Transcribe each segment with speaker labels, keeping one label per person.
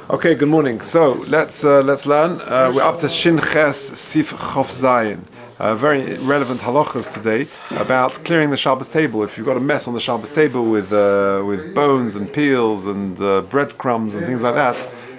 Speaker 1: Okay, good morning. So let's learn. We're up to Shin Ches Sif Chof Zayin. Very relevant halachas today about clearing the Shabbos table. If you've got a mess on the Shabbos table with bones and peels and breadcrumbs and things like that,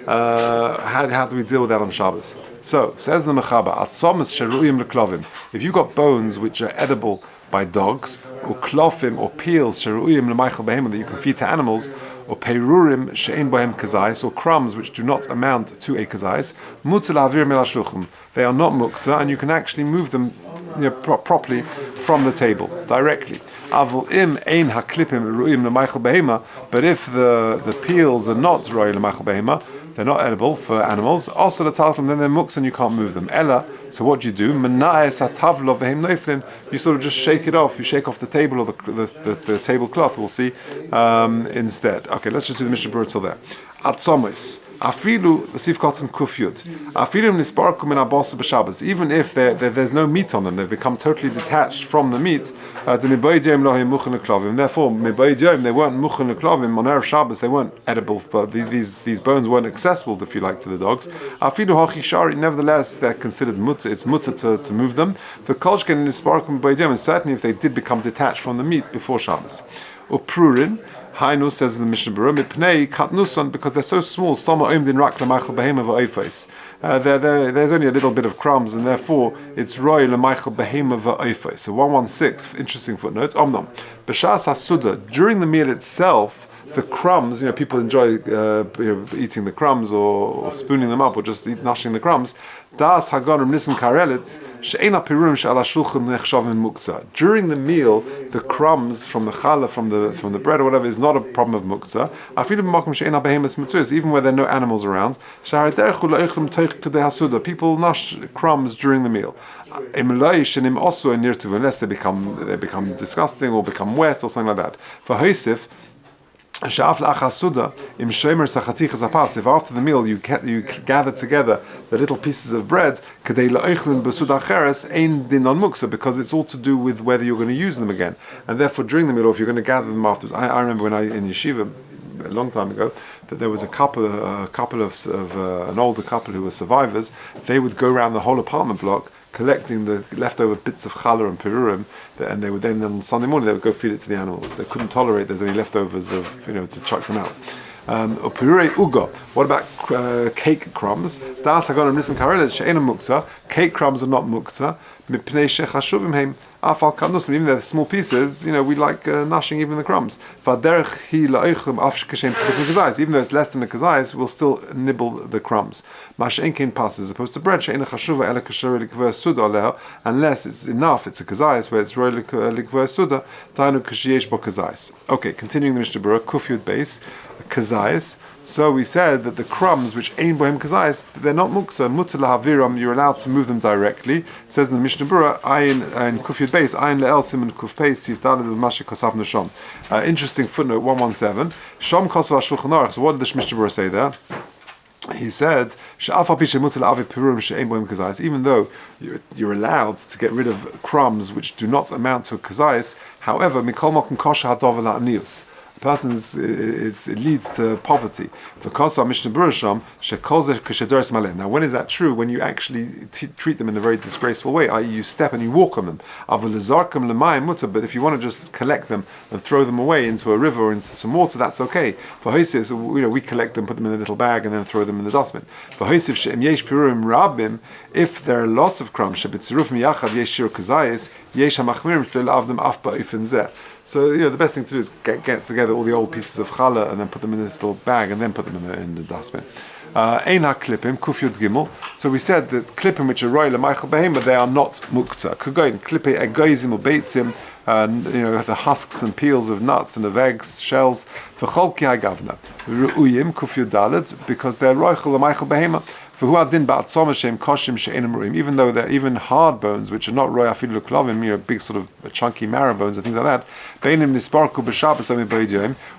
Speaker 1: how do we deal with that on Shabbos? So says the Mechaba, Atzomas Sheruyim Leklovim. If you've got bones which are edible by dogs, or klofim or peels Sheruyim Lemaychel Behema that you can feed to animals, or peirurim she'ein bohem kazais, or crumbs which do not amount to a kazais, mutzel avir mil hashulchan. They are not muktzeh, and you can actually move them properly from the table directly. Avol im ein haklipim ruim lemaychel behema. But if the peels are not roy lemaychel behema, they're not edible for animals. Also the talcum, then they're muktzeh and you can't move them. Ella. So what do you do? You sort of just shake it off. You shake off the table or the tablecloth. We'll see instead. Okay, let's just do the Mishnah Berurah till there. Atzomis. Afilu Sif Kotzen Kufyud. Afilu Nisparkum in Abbas b'Shabbos. Even if there's no meat on them, they've become totally detached from the meat. Therefore, Mibaydyom, they weren't muchen leklovim on Erev Shabbos. They weren't edible. But these bones weren't accessible, if you like, to the dogs. Afilu Hachishari. Nevertheless, they're considered mutter. It's mutter to move them. The Kolshken Nisparkum Mibaydyom, and certainly if they did become detached from the meat before Shabbos. Uprurin. Hainu says in the Mishnah Berurah, Mipnei katnuson, because they're so small. Stoma oimdin rak lemaychel behema va'oifos. There's only a little bit of crumbs, and therefore it's roy lemaychel behema va'oifos. So 116, interesting footnote. Omnom b'shas hasuda, during the meal itself, the crumbs, people enjoy eating the crumbs or spooning them up or just gnashing the crumbs. Das hagarim nissen karelitz she'ena pirurim she'ala shulchan nechshavim muktzeh. During the meal, the crumbs from the challah, from the bread or whatever, is not a problem of muktzeh. Afilu b'makom she'ena behemas mitzvahs, even where there are no animals around. People nash crumbs during the meal. Unless they become disgusting or become wet or something like that. For Hosef, if after the meal you gather together the little pieces of bread, because it's all to do with whether you're going to use them again, and therefore during the meal, or if you're going to gather them afterwards. I remember when in yeshiva a long time ago that there was a couple of an older couple who were survivors. They would go around the whole apartment block collecting the leftover bits of challah and pirurim, and they would then on Sunday morning they would go feed it to the animals. They couldn't tolerate there's any leftovers of to chuck them out. What about cake crumbs? Cake crumbs are not muktzeh. Even though they're small pieces, we like gnashing even the crumbs. Even though it's less than a kazais, we'll still nibble the crumbs. As opposed to bread, unless it's enough, it's a kazais, where it's roy likver suda, tainu kashiyesh bo kazais. Okay, continuing the Mishnah Berurah, kufyud base, kazais. So we said that the crumbs which ein bohem kazais, they're not muktzeh. Mutter lahaviram, you're allowed to move them directly. It says in the Mishnah Berurah, ayin and kufyud base, ayin le'el siman kuf peis yivdalad v'mashe kosav neshom. Interesting footnote 117. Shom kosav hashulchan aruch. So what did the Mishnah Berurah say there? He said, even though you're allowed to get rid of crumbs which do not amount to a kazais, however, mikol mokum kosher hadov la'anius. It leads to poverty. Now, when is that true? When you actually treat them in a very disgraceful way, i.e., you step and you walk on them. But if you want to just collect them and throw them away into a river or into some water, that's okay. For Hosef, we collect them, put them in a little bag, and then throw them in the dustbin. For Hosef, if there are lots of crumbs, so the best thing to do is get together all the old pieces of challah and then put them in this little bag and then put them in the dustbin. Eina klipim kufyud gimel. So we said that klipim which are roy lemaychel behema, they are not muktzeh. Kugoin klipe egoizim or beitzim, the husks and peels of nuts and of eggs, shells. V'chol ki hagavna ru'uyim kufyud dalet, because they're roychel lemaychel behema. Even though they're even hard bones, which are not roy afilu klovim, big sort of chunky marrow bones and things like that,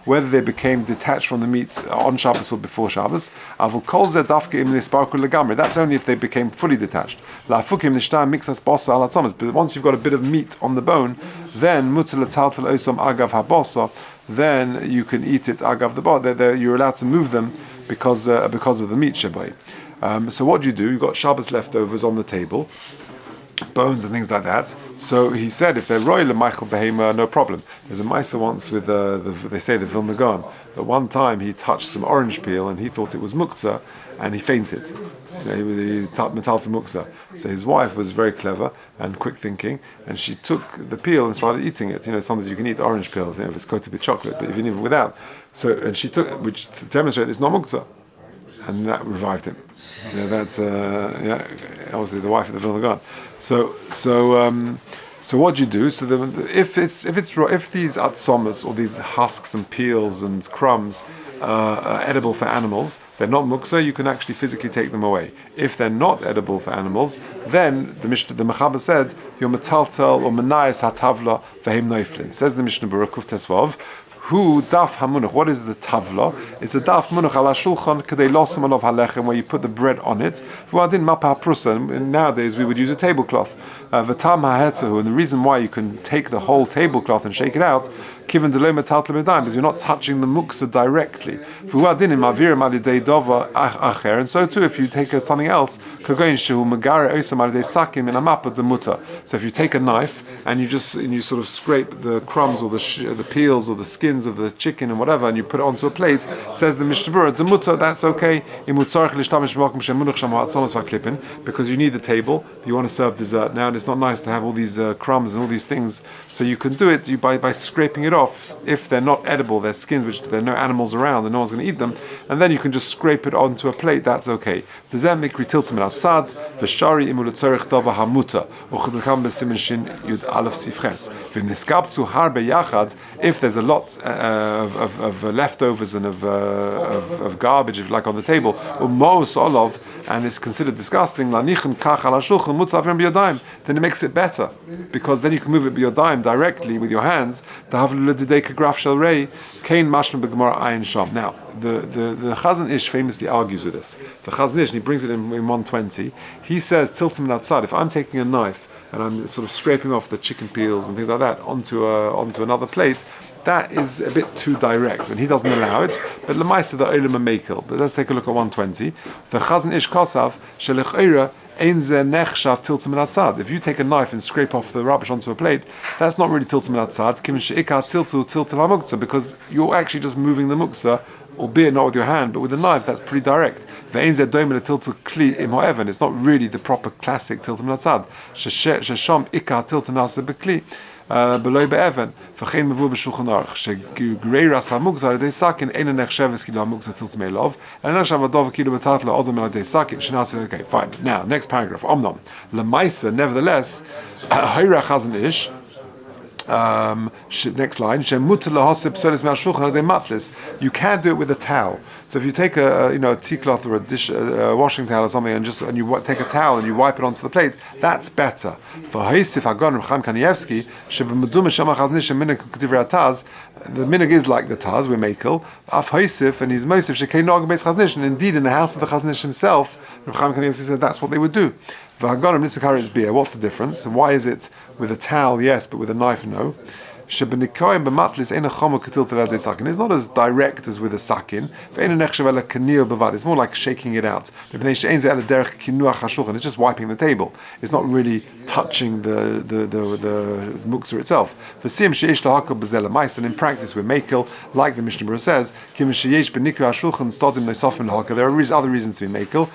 Speaker 1: whether they became detached from the meat on Shabbos or before Shabbos, that's only if they became fully detached. But once you've got a bit of meat on the bone, then then you can eat it agav the bar. You're allowed to move them because of the meat shabai. So what do? You've got Shabbos leftovers on the table, bones and things like that. So he said, if they're royal and Michael Behema, no problem. There's a Maisa once with they say the Vilna Gaon, that one time he touched some orange peel and he thought it was Muktzeh and he fainted. He metalta Muktzeh. So his wife was very clever and quick thinking, and she took the peel and started eating it. Sometimes you can eat orange peels, if it's coated with chocolate, but if you leave it without. And she took it, which to demonstrate it's not Muktzeh. And that revived him. That's obviously the wife of the Vilna Gaon. So what do you do? So if these atzomas or these husks and peels and crumbs are edible for animals, they're not muktzeh, you can actually physically take them away. If they're not edible for animals, then the Mechaber said, you're metaltel or menayas hatavla v'hem noiflin. Says the Mishnah Berurah Kuf Tesvav, who daf hamunuch? What is the tavla? It's a daf munuch ala shulchan kadei losam alav halechem, where you put the bread on it. V'adin mapa prusa. Nowadays we would use a tablecloth. V'tam ha'hetzahu, and the reason why you can take the whole tablecloth and shake it out, given delay metal because you're not touching the muktzeh directly. V'adin in mavirim alidei dova acher, and so too if you take something else, kagoin shehu megare oisam alidei sakim in a mapa demuta. So if you take a knife and you sort of scrape the crumbs or the peels or the skins of the chicken and whatever, and you put it onto a plate, says the Mishnah Berurah, demuta, that's okay. Because you need the table, you want to serve dessert now, and it's not nice to have all these crumbs and all these things. So you can do it by scraping it off. If they're not edible, they're skins which there are no animals around and no one's going to eat them, and then you can just scrape it onto a plate. That's okay. If there's a lot of leftovers and of garbage, if like on the table, and it's considered disgusting, then it makes it better, because then you can move it b'yodayim directly with your hands. Now, the Chazon Ish famously argues with this. The Chazon Ish, and he brings it in 120, he says, tiltim natzad, if I'm taking a knife and I'm sort of scraping off the chicken peels and things like that onto another plate, that is a bit too direct, and he doesn't allow it. But l'maisa the olam mekel. But let's take a look at 120. The Chazon Ish kosav shelechera ein ze nechshav tiltum natzad. If you take a knife and scrape off the rubbish onto a plate, that's not really tiltum natzad. Kim sheikar tiltu hamuktzeh, because you're actually just moving the muktzeh, albeit not with your hand, but with a knife. That's pretty direct. Ve'ein ze doimen tiltu kli im ha'evan. It's not really the proper classic tiltum natzad. Shesham ikar tiltum nasa bekli. Below be'evan, v'chein mevu b'shulchan aruch, shegrei ras hamuktzah al-yedei sakin, ein nechsheves kilo hamuktzah tiltum elov, and nechshav adov kilo betatla odom al-yedei sakin, shenasi. Okay, fine. Now, next paragraph. Omnom lemaisa, nevertheless, hayra Chazon Ish. Next line. You can do it with a towel. So if you take a tea cloth or a dish, washing towel or something, and you take a towel and you wipe it onto the plate, that's better. For the minig is like the taz, we makel. Af Haisif and his Mosif shekei nog beis Chazon Ish, and indeed in the house of the Chazon Ish himself, Rabbi Chaim Kanievsky said that's what they would do. What's the difference? Why is it with a towel, yes, but with a knife, no? It's not as direct as with a sakin. It's more like shaking it out. It's just wiping the table. It's not really touching the muktzeh itself. And in practice, we're makel, like the Mishnah Berurah says, there are other reasons to be makel.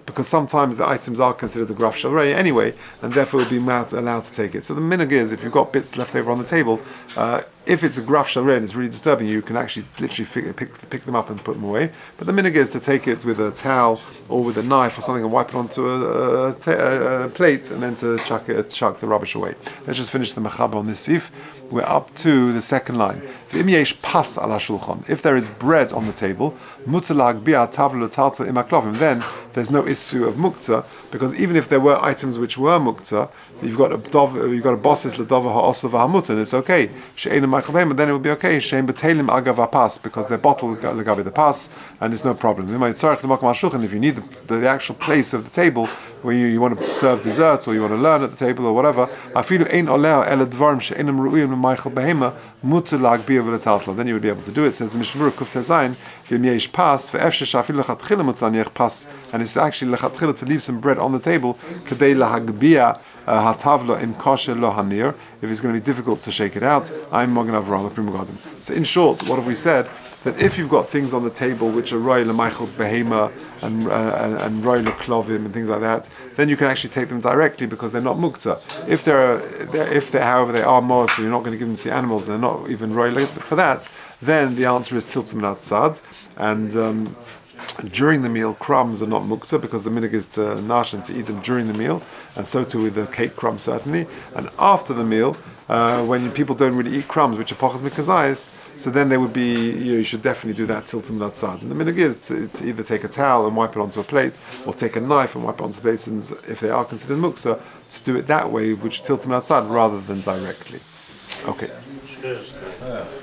Speaker 1: Because sometimes the items are considered the graf shel rei anyway, and therefore will be allowed to take it. So the minhag is, if you've got bits left over on the table, if it's a graf shel rei and it's really disturbing you, you can actually literally pick them up and put them away. But the minhag is to take it with a towel or with a knife or something and wipe it onto a plate, and then to chuck the rubbish away. Let's just finish the mechaber on this sif. We're up to the second line. If there is bread on the table, then there's no issue of muktzeh, because even if there were items which were muktzah, you've got a bosses l'dova ha'osav ha'mut, and it's okay. She'ein Michael Behema, then it would be okay. She'ein betelim agav pas, because they're bottled legabi the pas, and it's no problem. If you need the actual place of the table where you want to serve desserts or you want to learn at the table or whatever, then you would be able to do it. Says the Mishnah Berurah Kuf Tezayin, and it's actually lechatchila to leave some bread on the table if it's going to be difficult to shake it out. I'm Magen Avraham Pri Megadim. So in short, what have we said? That if you've got things on the table which are roy l'maichel behema and roy l'klovim and things like that, then you can actually take them directly because they're not muktzah. If however they are more, so you're not going to give them to the animals and they're not even roy for that, then the answer is tiltum natzad. And during the meal, crumbs are not muktzah because the minig is to nash and to eat them during the meal, and so too with the cake crumbs certainly. And after the meal, when people don't really eat crumbs, which are pochas mikazayis, so then they would be, you should definitely do that tiltum natzad. And the minig is to either take a towel and wipe it onto a plate, or take a knife and wipe it onto plates, and if they are considered muktzah, to do it that way, which tiltum natzad rather than directly. Okay.